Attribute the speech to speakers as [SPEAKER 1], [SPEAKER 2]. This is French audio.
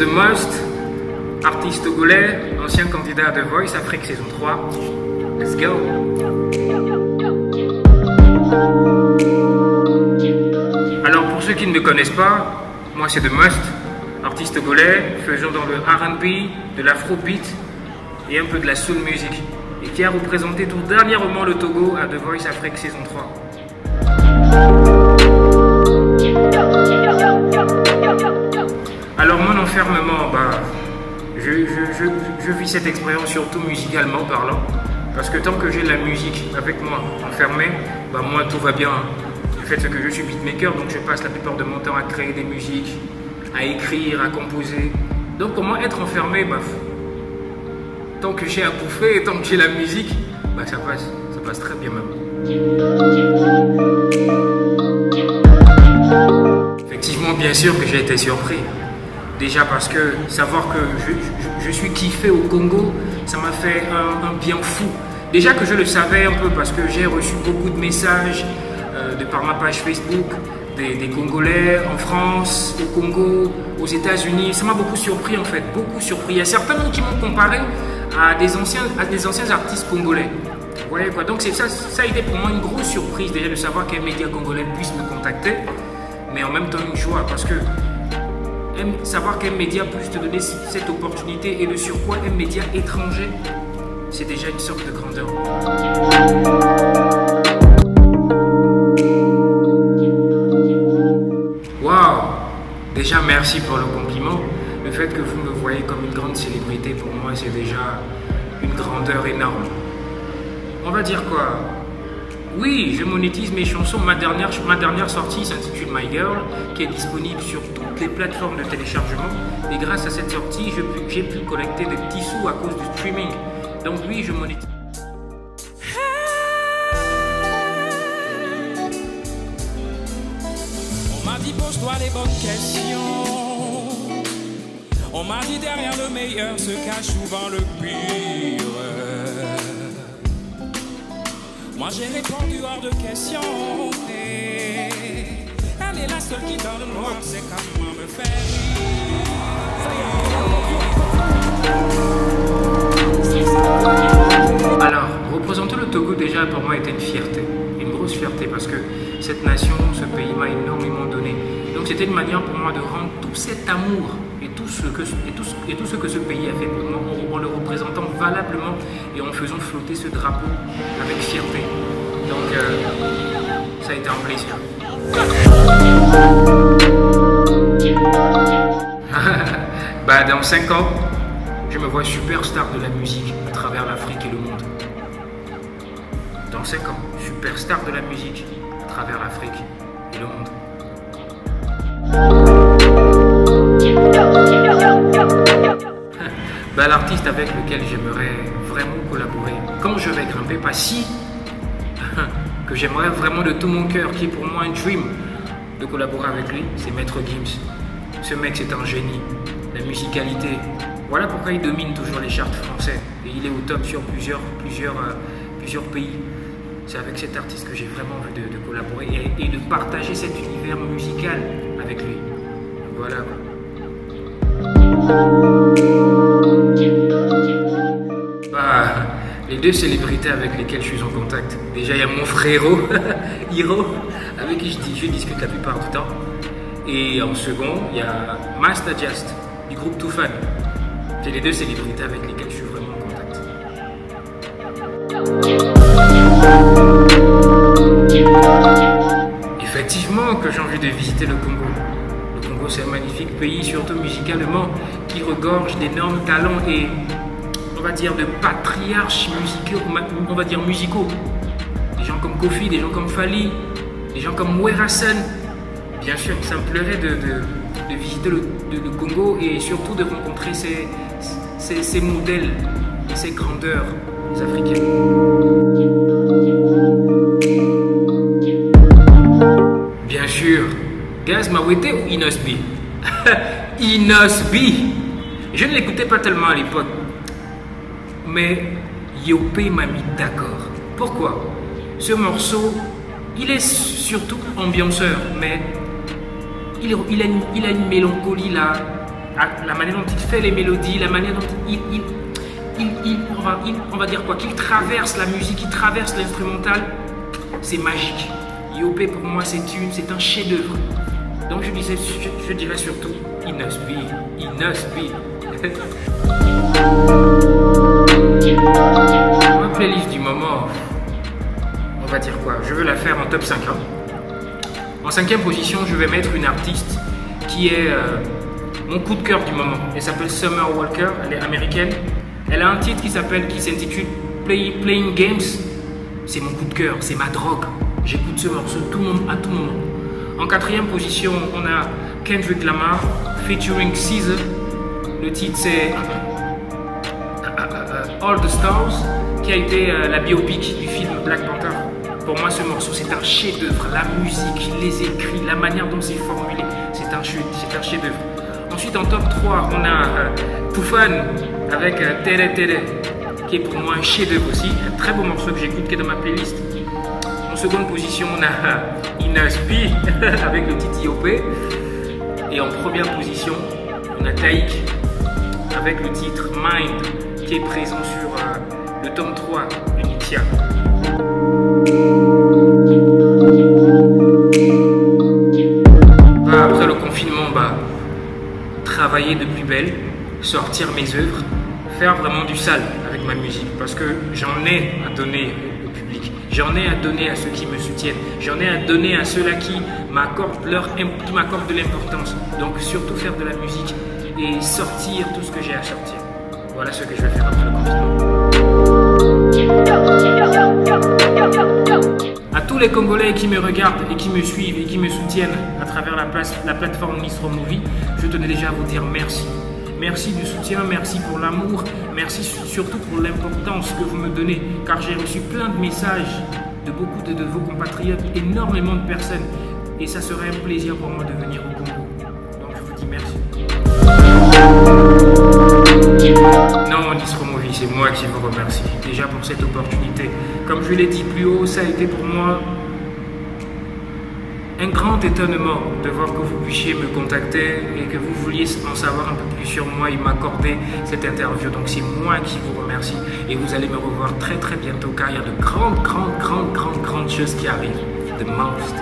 [SPEAKER 1] The Most, artiste togolais, ancien candidat à The Voice Afrique saison 3. Let's go! Alors pour ceux qui ne me connaissent pas, moi c'est The Most, artiste togolais, faisant dans le R&B, de l'afrobeat et un peu de la soul music, et qui a représenté tout dernièrement le Togo à The Voice Afrique saison 3. Alors mon enfermement, je vis cette expérience surtout musicalement parlant, parce que tant que j'ai la musique avec moi enfermée, moi tout va bien. Du fait que je suis beatmaker, donc je passe la plupart de mon temps à créer des musiques, à écrire, à composer. Donc comment être enfermé, tant que j'ai à bouffer et tant que j'ai la musique, ça passe très bien même. Effectivement, bien sûr que j'ai été surpris. Déjà parce que savoir que je suis kiffé au Congo, ça m'a fait un bien fou. Déjà que je le savais un peu parce que j'ai reçu beaucoup de messages de par ma page Facebook, des Congolais en France, au Congo, aux États-Unis. Ça m'a beaucoup surpris en fait, beaucoup surpris. Il y a certains qui m'ont comparé à des anciens artistes congolais. Vous voyez quoi? Donc ça a été pour moi une grosse surprise déjà de savoir qu'un média congolais puisse me contacter, mais en même temps une joie parce que savoir qu'un média puisse te donner cette opportunité et de surcroît un média étranger, c'est déjà une sorte de grandeur. Waouh! Déjà merci pour le compliment. Le fait que vous me voyez comme une grande célébrité, pour moi c'est déjà une grandeur énorme. On va dire quoi? Oui, je monétise mes chansons. Ma dernière sortie s'intitule My Girl, qui est disponible sur toutes les plateformes de téléchargement. Et grâce à cette sortie, j'ai pu collecter des petits sous à cause du streaming. Donc oui, je monétise.
[SPEAKER 2] On m'a dit pose-toi les bonnes questions. On m'a dit derrière le meilleur se cache souvent le pire. Moi j'ai répondu hors de question. Elle est la seule qui dans le noir sait comment me faire
[SPEAKER 1] rire. Alors, représenter le Togo déjà pour moi était une fierté, une grosse fierté parce que cette nation, ce pays m'a énormément donné. Donc c'était une manière pour moi de rendre tout cet amour et tout ce que ce pays a fait pour moi en le représentant valablement et en faisant flotter ce drapeau avec fierté. Donc ça a été un plaisir. Dans 5 ans, je me vois superstar de la musique à travers l'Afrique et le monde. Dans 5 ans, superstar de la musique à travers l'Afrique et le monde. L'artiste avec lequel j'aimerais vraiment collaborer quand je vais grimper, pas si, que j'aimerais vraiment de tout mon cœur, qui est pour moi un dream de collaborer avec lui, c'est Maître Gims. Ce mec c'est un génie, la musicalité, voilà pourquoi il domine toujours les charts français et il est au top sur plusieurs pays. C'est avec cet artiste que j'ai vraiment envie de collaborer et de partager cet univers musical avec lui. Voilà. Les deux célébrités avec lesquelles je suis en contact. Déjà, il y a mon frérot, Hiro, avec qui je discute la plupart du temps. Et en second, il y a Master Just, du groupe Too Fun. C'est les deux célébrités avec lesquelles je suis vraiment en contact. Effectivement que j'ai envie de visiter le Congo. Le Congo, c'est un magnifique pays, surtout musicalement, qui regorge d'énormes talents et on va dire de patriarches musicaux, des gens comme Kofi, des gens comme Fally, des gens comme Werasen. Bien sûr, ça me plairait de visiter le Congo et surtout de rencontrer ces modèles et ces grandeurs africaines. Bien sûr, Gaz Mawete ou Inos B? Inos B. Je ne l'écoutais pas tellement à l'époque. Mais Yopé m'a mis d'accord. Pourquoi? Ce morceau, il est surtout ambianceur, mais il a une mélancolie là, la manière dont il fait les mélodies, la manière dont on va dire quoi, qu'il traverse la musique, il traverse l'instrumental, c'est magique. IOP pour moi c'est un chef-d'œuvre. Donc je dirais surtout Inus B. Ma playlist du moment, on va dire quoi, je veux la faire en top 5 ans. En 5e position, je vais mettre une artiste qui est mon coup de cœur du moment. Elle s'appelle Summer Walker, elle est américaine. Elle a un titre qui s'intitule Playing Games. C'est mon coup de cœur, c'est ma drogue. J'écoute ce morceau à tout moment. En 4e position, on a Kendrick Lamar featuring Caesar. Le titre c'est All the Stars, qui a été la biopic du film Black Panther. Pour moi, ce morceau, c'est un chef-d'œuvre. La musique, les écrits, la manière dont c'est formulé, c'est un chef-d'œuvre. Ensuite, en top 3, on a Toufan avec Tere Tere, qui est pour moi un chef-d'œuvre aussi. Un très beau morceau que j'écoute, qui est dans ma playlist. En seconde position, on a Inus B avec le titre IOP. Et en première position, on a Taïk avec le titre Mind, qui est présent sur le tome 3 de Nitia. Après le confinement, travailler de plus belle, sortir mes œuvres, faire vraiment du sale avec ma musique, parce que j'en ai à donner au public, j'en ai à donner à ceux qui me soutiennent, j'en ai à donner à ceux-là qui m'accordent de l'importance. Donc surtout faire de la musique et sortir tout ce que j'ai à sortir. Voilà ce que je vais faire après le confinement. À tous les Congolais qui me regardent et qui me suivent et qui me soutiennent à travers la plateforme Nistro Movie, je tenais déjà à vous dire merci. Merci du soutien, merci pour l'amour, merci surtout pour l'importance que vous me donnez, car j'ai reçu plein de messages de beaucoup de vos compatriotes, énormément de personnes, et ça serait un plaisir pour moi de venir au Congo. Donc je vous dis merci. Non, Nistro Movie, c'est moi qui vous remercie déjà pour cette opportunité. Comme je l'ai dit plus haut, ça a été pour moi un grand étonnement de voir que vous puissiez me contacter et que vous vouliez en savoir un peu plus sur moi et m'accorder cette interview. Donc c'est moi qui vous remercie et vous allez me revoir très très bientôt, car il y a de grandes choses qui arrivent. The most.